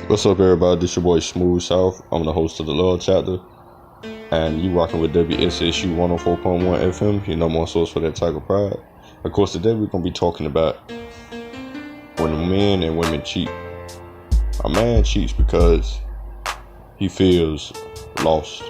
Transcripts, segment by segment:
What's up, everybody? This your boy Smooth South. I'm the host of the Love Chapter, and you rocking with WSSU 104.1 FM. Your number one source for that type of pride. Of course, today we're gonna be talking about when men and women cheat. A man cheats because he feels lost.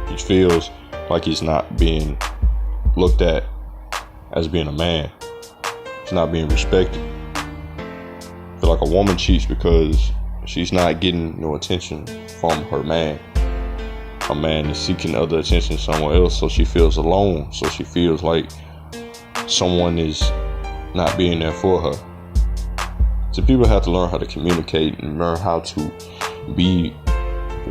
He feels like he's not being looked at as being a man. He's not being respected. I feel like a woman cheats because she's not getting no attention from her man. A man is seeking other attention somewhere else, so she feels alone. So she feels like someone is not being there for her. So people have to learn how to communicate and learn how to be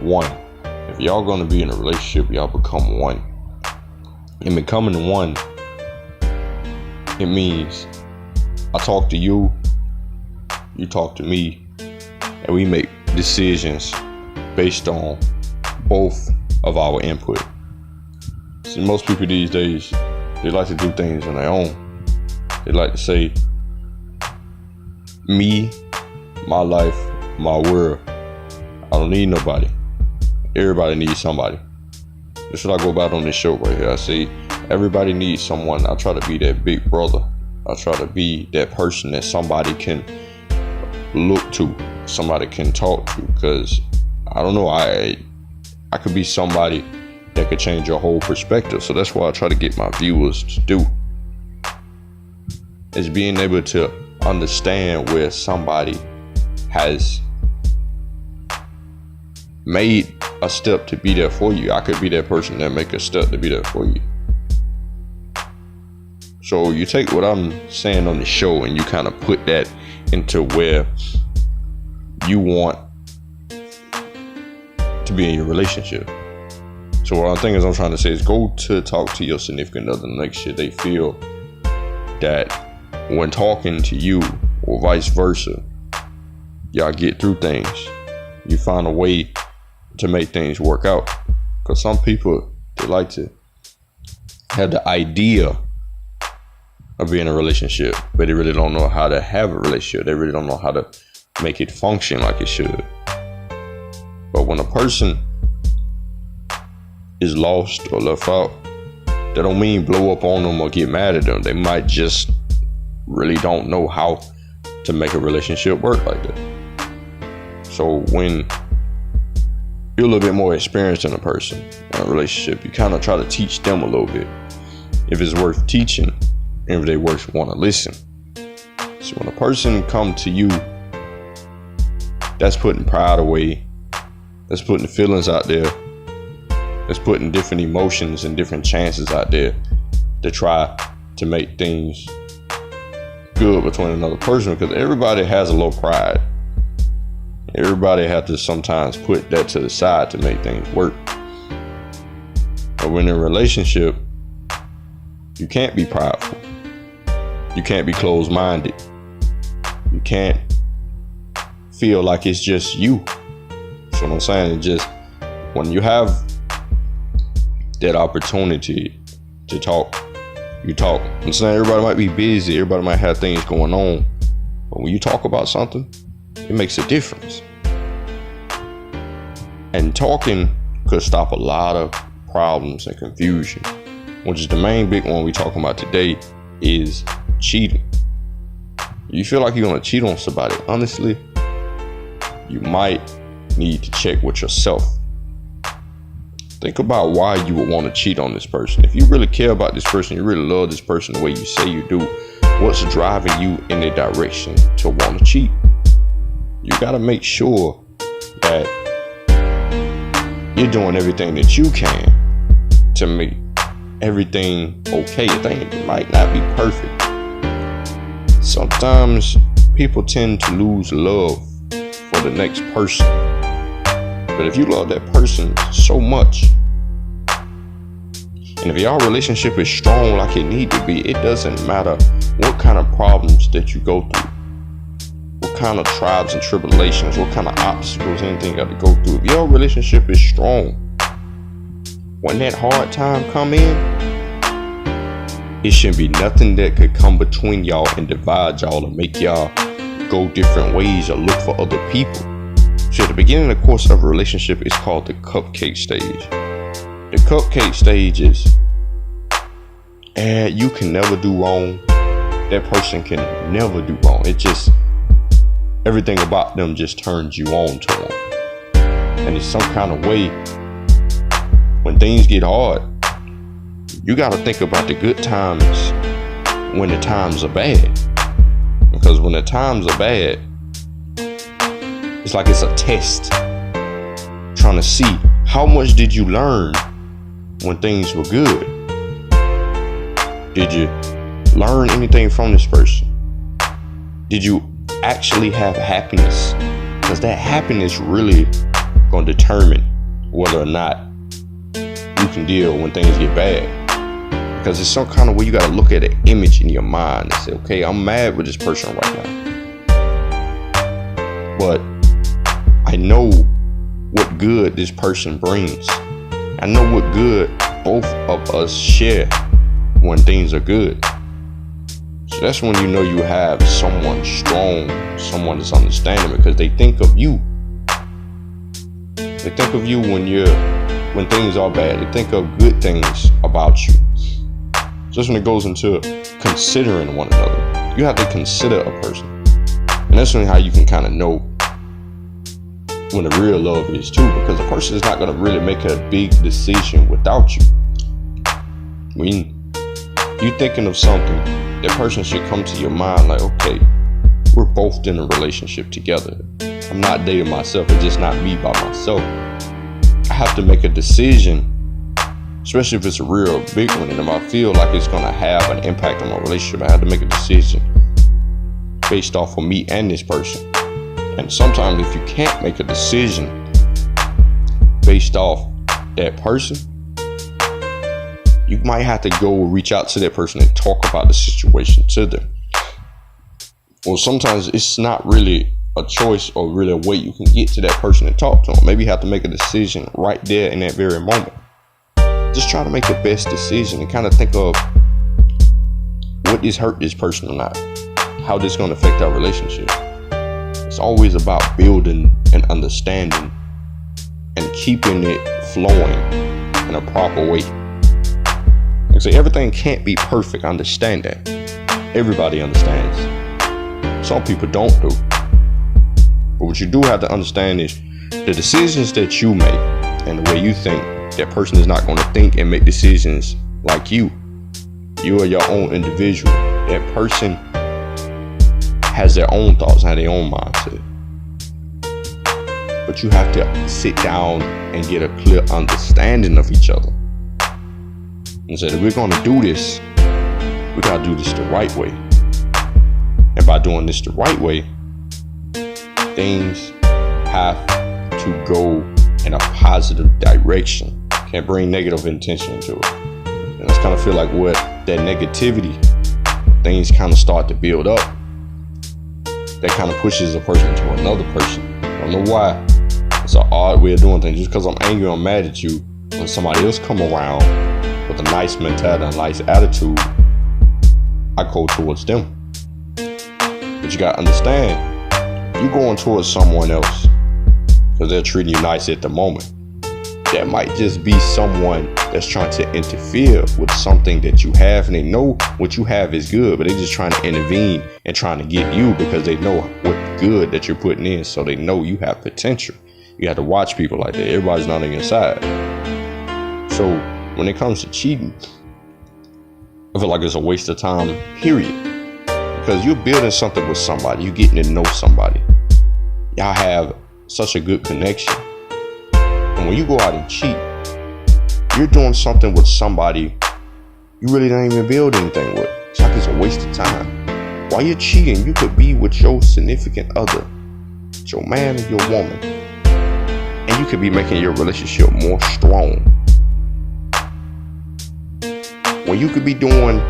one. If y'all gonna be in a relationship, y'all become one. And becoming one, it means I talk to you, you talk to me, and we make decisions based on both of our input. See, most people these days, they like to do things on their own. They like to say, me, my life, my world. I don't need nobody. Everybody needs somebody. That's what I go about on this show right here. I say, everybody needs someone. I try to be that big brother. I try to be that person that somebody can look to, somebody can talk to, because I don't know, I could be somebody that could change your whole perspective. So that's what I try to get my viewers to do, is being able to understand where somebody has made a step to be there for you. I could be that person that make a step to be there for you. So you take what I'm saying on the show and you kind of put that into where you want to be in your relationship. So what I'm thinking is, I'm trying to say is, go to talk to your significant other and make sure they feel that when talking to you or vice versa, y'all get through things. You find a way to make things work out. Because some people, they like to have the idea of being in a relationship, but they really don't know how to have a relationship. They really don't know how to make it function like it should. But when a person is lost or left out, that don't mean blow up on them or get mad at them. They might just really don't know how to make a relationship work like that. So when you're a little bit more experienced in a person in a relationship, you kind of try to teach them a little bit, if it's worth teaching, and if they want to listen. So when a person come to you, that's putting pride away, that's putting the feelings out there, that's putting different emotions and different chances out there to try to make things good between another person. Because everybody has a little pride. Everybody has to sometimes put that to the side to make things work. But when in a relationship, you can't be prideful. You can't be closed-minded. You can't feel like it's just you. So what I'm saying is, just when you have that opportunity to talk, you talk. I'm saying everybody might be busy, everybody might have things going on, but when you talk about something, it makes a difference. And talking could stop a lot of problems and confusion, which is the main big one we're talking about today, is cheating. You feel like you're gonna cheat on somebody, honestly, you might need to check with yourself. Think about why you would want to cheat on this person. If you really care about this person, you really love this person the way you say you do, what's driving you in the direction to want to cheat? You gotta make sure that you're doing everything that you can to make everything okay. Things might not be perfect. Sometimes people tend to lose love for the next person. But if you love that person so much, and if your relationship is strong like it need to be, it doesn't matter what kind of problems that you go through, what kind of trials and tribulations, what kind of obstacles, anything you got to go through. If your relationship is strong, when that hard time come in, it shouldn't be nothing that could come between y'all and divide y'all and make y'all go different ways or look for other people. So at the beginning of the course of a relationship, it's called the cupcake stage. The cupcake stage is, you can never do wrong. That person can never do wrong. It just, everything about them just turns you on to them. And in some kind of way, when things get hard, you got to think about the good times when the times are bad. Because when the times are bad, it's like it's a test, trying to see how much did you learn when things were good. Did you learn anything from this person? Did you actually have happiness? Because that happiness really gonna determine whether or not you can deal when things get bad. Because it's some kind of way you gotta look at an image in your mind and say, okay, I'm mad with this person right now, but I know what good this person brings. I know what good both of us share when things are good. So that's when you know you have someone strong, someone that's understanding, because they think of you. They think of you when things are bad. They think of good things about you. Just when it goes into considering one another, you have to consider a person. And that's really how you can kind of know when the real love is too, because the person is not going to really make a big decision without you. When you're thinking of something, that person should come to your mind like, okay, we're both in a relationship together. I'm not dating myself. It's just not me by myself. I have to make a decision, especially if it's a real big one, and if I feel like it's going to have an impact on my relationship, I have to make a decision based off of me and this person. And sometimes if you can't make a decision based off that person, you might have to go reach out to that person and talk about the situation to them. Or sometimes it's not really a choice or really a way you can get to that person and talk to them. Maybe you have to make a decision right there in that very moment. Just try to make the best decision and kind of think of, would this hurt this person or not? How this going to affect our relationship? It's always about building and understanding and keeping it flowing in a proper way. Like I say, everything can't be perfect. I understand that. Everybody understands. Some people don't do. But what you do have to understand is the decisions that you make and the way you think, that person is not going to think and make decisions like you. You are your own individual. That person has their own thoughts, have their own mindset. But you have to sit down and get a clear understanding of each other. And say, if we're going to do this, we got to do this the right way. And by doing this the right way, things have to go in a positive direction. Can't bring negative intention into it. And I kind of feel like with that negativity, things kind of start to build up. That kind of pushes a person to another person. I don't know why. It's an odd way of doing things. Just because I'm angry or mad at you, when somebody else come around with a nice mentality and a nice attitude, I go towards them. But you gotta understand, you going towards someone else because they're treating you nice at the moment. That might just be someone that's trying to interfere with something that you have, and they know what you have is good, but they're just trying to intervene and trying to get you because they know what good that you're putting in, so they know you have potential. You have to watch people like that. Everybody's not on your side. So when it comes to cheating, I feel like it's a waste of time, period. Because you're building something with somebody, you're getting to know somebody. Y'all have such a good connection. And when you go out and cheat, you're doing something with somebody you really don't even build anything with. It's like it's a waste of time. While you're cheating, you could be with your significant other, your man or your woman, and you could be making your relationship more strong. When you could be doing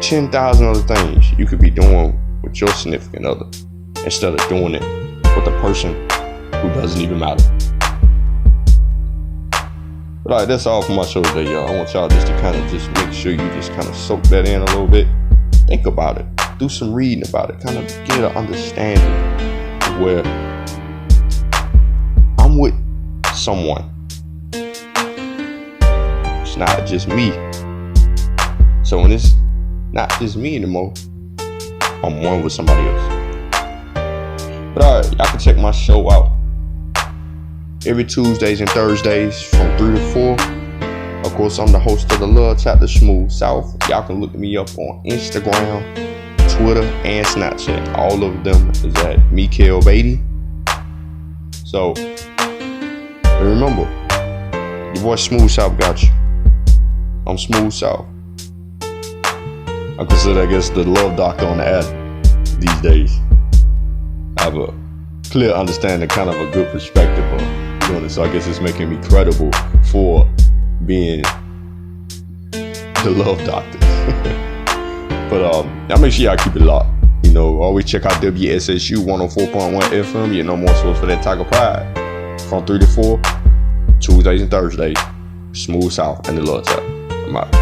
10,000 other things you could be doing with your significant other instead of doing it with a person who doesn't even matter. But alright, that's all for my show today, y'all. I want y'all just to kind of just make sure you just kind of soak that in a little bit. Think about it. Do some reading about it. Kind of get an understanding of where someone. It's not just me. So when it's not just me anymore, I'm one with somebody else. But alright, y'all can check my show out every Tuesdays and Thursdays from 3 to 4. Of course, I'm the host of the Love Chapter Smooth South. Y'all can look me up on Instagram, Twitter, and Snapchat. All of them is at Mikael80. So, and remember, your boy Smooth South got you. I'm Smooth South. I consider, I guess, the love doctor on the ad these days. I have a clear understanding, kind of a good perspective of doing it. So I guess it's making me credible for being the love doctor. But y'all make sure y'all keep it locked. You know, always check out WSSU 104.1 FM. You know, more source for that type of pride. From 3 to 4, Tuesdays and Thursdays. Smooth South and the Love Tap. I'm out.